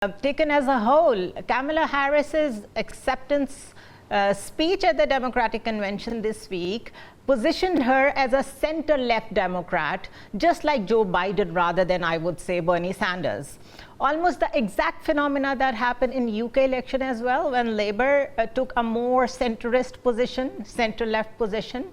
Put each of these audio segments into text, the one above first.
taken as a whole, Kamala Harris's acceptance speech at the Democratic Convention this week positioned her as a center-left Democrat, just like Joe Biden rather than, I would say, Bernie Sanders. Almost the exact phenomena that happened in UK election as well, when Labour took a more centrist position, center-left position.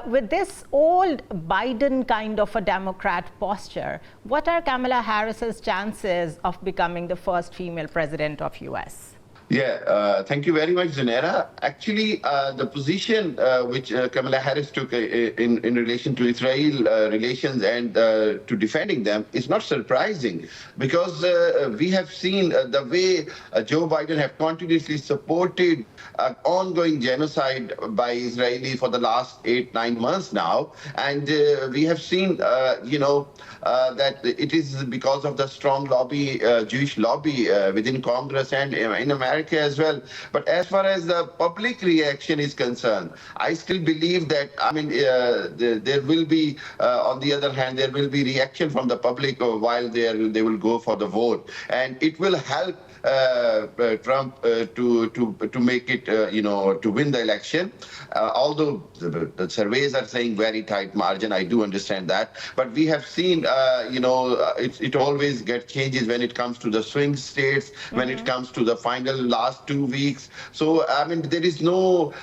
With this old Biden kind of a Democrat posture, what are Kamala Harris's chances of becoming the first female president of US? Yeah, thank you very much, Zanera. Actually, the position which Kamala Harris took in relation to Israel relations and to defending them is not surprising, because we have seen the way Joe Biden have continuously supported ongoing genocide by Israeli for the last 8-9 months now, and we have seen, that it is because of the strong lobby, Jewish lobby within Congress and in America as well. But as far as the public reaction is concerned, I still believe that, there will be, on the other hand, there will be reaction from the public while they will go for the vote, and it will help Trump to make it, to win the election. Although the surveys are saying very tight margin, I do understand that. But we have seen, it always gets changes when it comes to the swing states, when it comes to the final last 2 weeks. So, there is no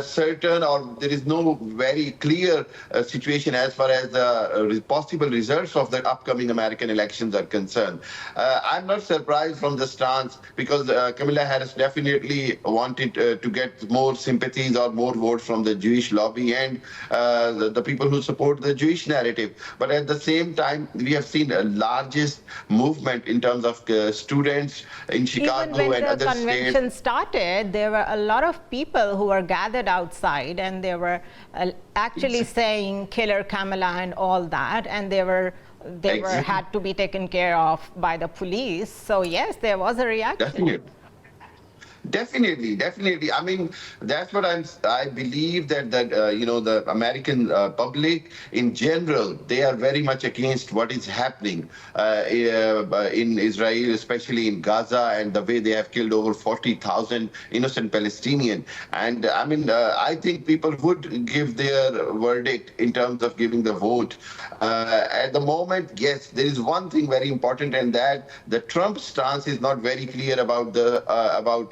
certain, or there is no very clear situation as far as the possible results of the upcoming American elections are concerned. I'm not surprised from the stance, because Kamala Harris definitely wanted to get more sympathies or more votes from the Jewish lobby and the people who support the Jewish narrative. But at the same time, we have seen the largest movement in terms of students in Chicago and other states. Even when the convention started, there were a lot of people who were gathered outside, and they were actually saying "Killer Kamala" and all that, and they were had to be taken care of by the police. So yes, there was a reaction. Definitely. That's what I believe, that the American public in general, they are very much against what is happening in Israel, especially in Gaza, and the way they have killed over 40,000 innocent Palestinians. And I think people would give their verdict in terms of giving the vote. At the moment, yes, there is one thing very important, and that the Trump stance is not very clear about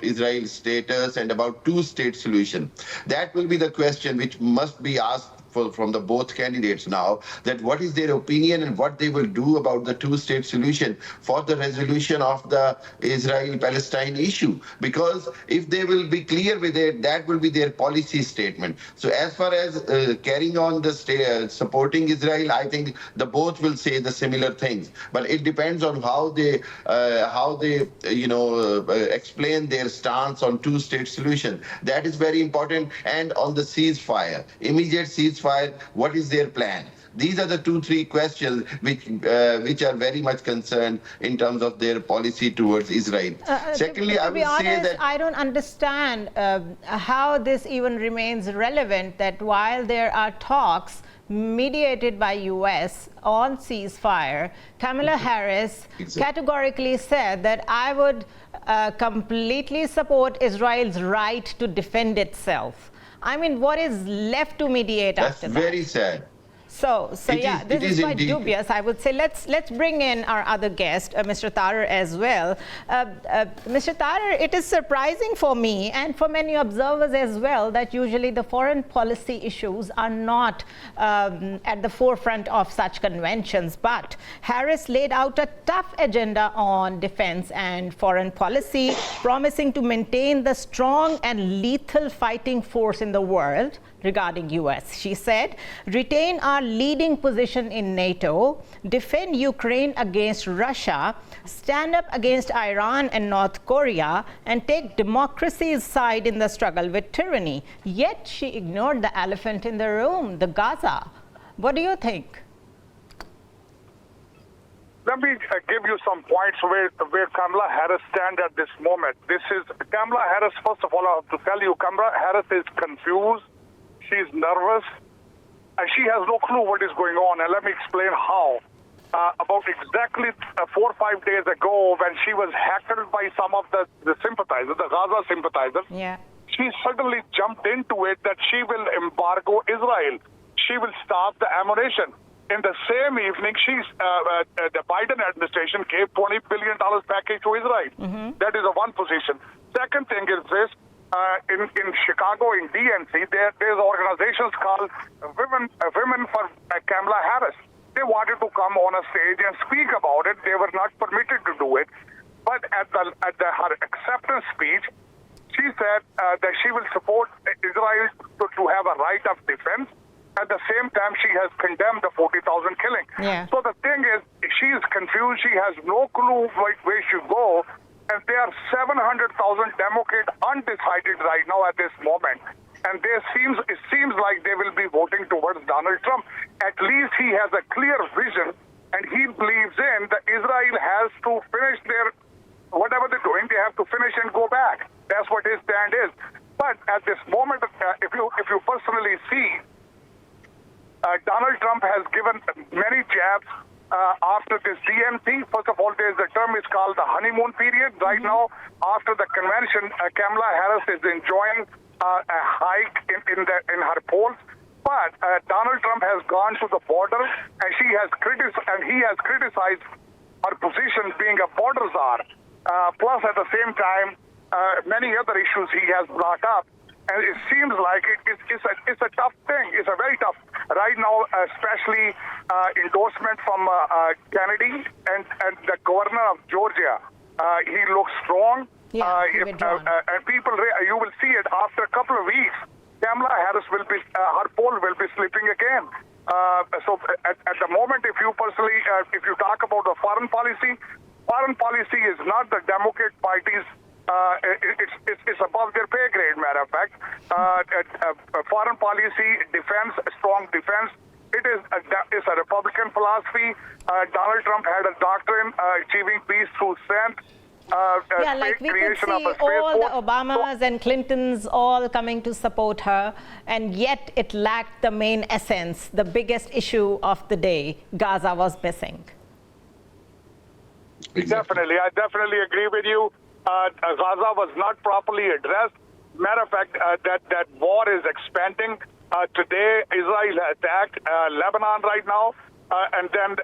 Israel's status and about two-state solution. That will be the question which must be asked from the both candidates now, that what is their opinion and what they will do about the two-state solution for the resolution of the Israel-Palestine issue. Because if they will be clear with it, that will be their policy statement. So as far as carrying on the supporting Israel, I think the both will say the similar things. But it depends on how they explain their stance on two-state solution. That is very important. And on the ceasefire, immediate ceasefire, what is their plan? These are the 2-3 questions which are very much concerned in terms of their policy towards Israel. Secondly, I will say that I don't understand how this even remains relevant, that while there are talks mediated by US on ceasefire, Kamala Harris categorically said that I would completely support Israel's right to defend itself. What is left to mediate after that? That's very sad. So yeah, this is quite dubious. I would say let's bring in our other guest, Mr. Tarer, as well. Mr. Tarer, it is surprising for me and for many observers as well that usually the foreign policy issues are not at the forefront of such conventions. But Harris laid out a tough agenda on defense and foreign policy, promising to maintain the strong and lethal fighting force in the world. Regarding US, she said, retain our leading position in NATO, defend Ukraine against Russia, stand up against Iran and North Korea, and take democracy's side in the struggle with tyranny. Yet she ignored the elephant in the room, the Gaza. What do you think? Let me give you some points where Kamala Harris stands at this moment. This is Kamala Harris. First of all, I have to tell you, Kamala Harris is confused. She's nervous, and she has no clue what is going on. And let me explain how. about exactly 4 or 5 days ago when she was heckled by some of the sympathizers, the Gaza sympathizers. Yeah. She suddenly jumped into it that she will embargo Israel. She will stop the ammunition. In the same evening, the Biden administration gave $20 billion package to Israel. That is one position. Second thing is this. In Chicago, in DNC, there's organizations called Women for Kamala Harris. They wanted to come on a stage and speak about it. They were not permitted to do it. But at her acceptance speech, she said that she will support Israel to have a right of defense. At the same time, she has condemned the 40,000 killing. Yeah. So the thing is, she is confused. She has no clue where she go. And there are 700,000 Democrats undecided right now at this moment. And it seems like they will be voting towards Donald Trump. At least he has a clear vision, and he believes in that Israel has to finish whatever they're doing. They have to finish and go back. That's what his stand is. But at this moment, if you personally see, Donald Trump has given many jabs after this DNC. First of all, there's a term is called the honeymoon period. Right now, after the convention, Kamala Harris is enjoying a hike in her polls. But Donald Trump has gone to the border, and he has criticized her position being a border czar. Plus, at the same time, many other issues he has brought up. And it seems like it's a tough thing. It's a very tough right now, especially endorsement from Kennedy and the governor of Georgia. He looks strong. Yeah, and people, you will see it after a couple of weeks. Kamala Harris her poll will be slipping again. So at the moment, if you talk about the foreign policy is not the Democrat Party's. It's above their pay grade, matter of fact. Foreign policy, defense, strong defense, it's a Republican philosophy. Donald Trump had a doctrine, achieving peace through strength. Like we could see all the Obamas and Clintons all coming to support her, and yet it lacked the main essence, the biggest issue of the day. Gaza was missing. Exactly. I definitely agree with you. Gaza was not properly addressed. Matter of fact, that war is expanding. Today, Israel attacked Lebanon right now, and then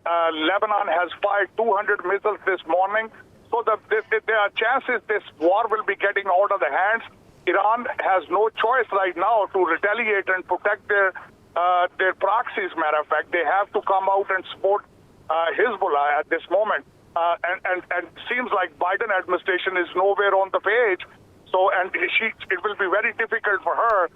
Lebanon has fired 200 missiles this morning. So there are chances this war will be getting out of the hands. Iran has no choice right now to retaliate and protect their proxies. Matter of fact, they have to come out and support Hezbollah at this moment. And seems like Biden administration is nowhere on the page. So, it will be very difficult for her